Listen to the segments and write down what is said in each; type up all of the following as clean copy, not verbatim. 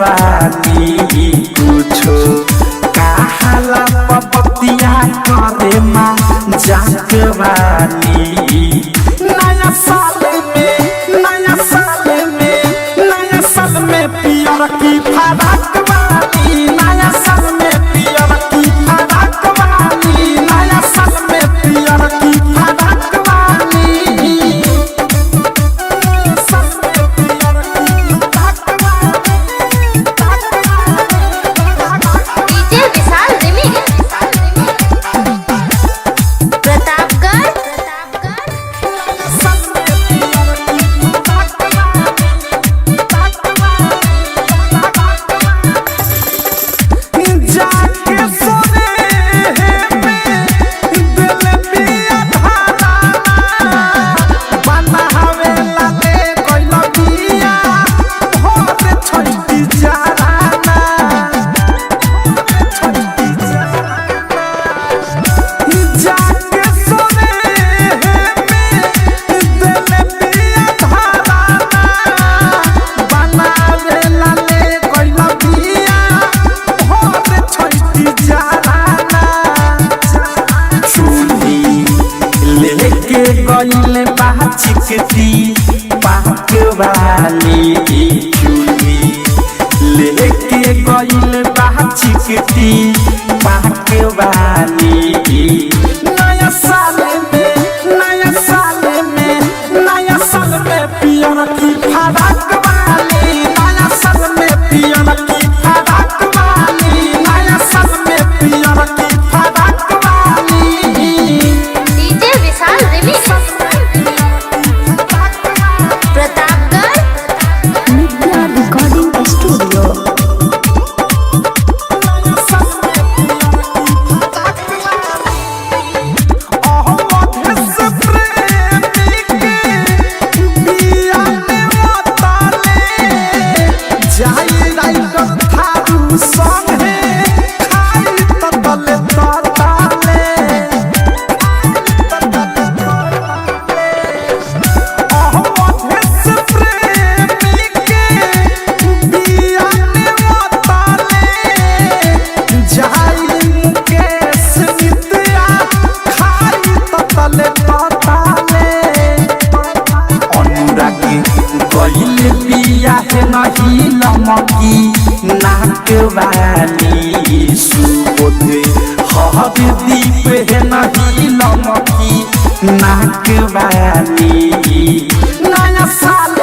वाली कुछो कहाला पपतिया करे माँ जात वाली। नया साल में पियर की फराक वाली, नया साल में पियर की फराक वाली, नया साल में पियर की फराक वाली। डीजे विशाल रिमिक्स प्रतापगढ़। गइले बाचिकती पाक वाली चूड़ी लेके गइले बाचिकती पाक वाली। नया साल में पियर की फराक वाली, नया साल में पियर की फराक वाली, नया साल में पियर की फराक वाली। डीजे विशाल रिमिक्स प्रतापगढ़ नित्या रिकॉर्डिंग स्टूडियो। पिया है नहीं लमकी नाक वाली सुबोध हर दीप है नहीं लमकी नाक वाली। नया साल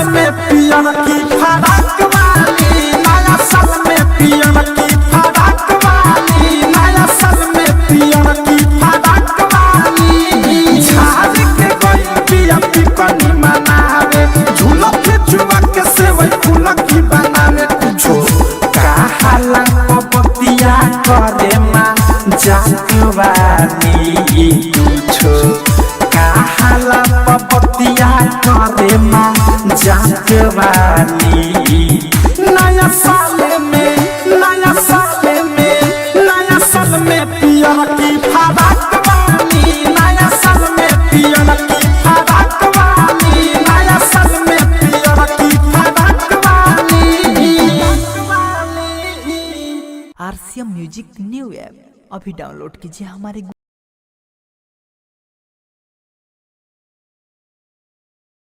में पियर की फराक वाली, नया साल में पियर की फराक वाली, नया साल में पियर की फराक वाली। झाड़ के गई पिया पिपनी मनावे, झूला के जुआ के सेवई फूल की बनावे। कुछो कहाला पपतिया करे माँ जात वाली, कुछो कहाला पपतिया करे माँ जात वाली। नया साल में पियर की फराक वाली, नया साल में पियर की फराक वाली, नया साल में पियर की फराक वाली। आरसीएम म्यूजिक न्यू ऐप अभी डाउनलोड कीजिए हमारे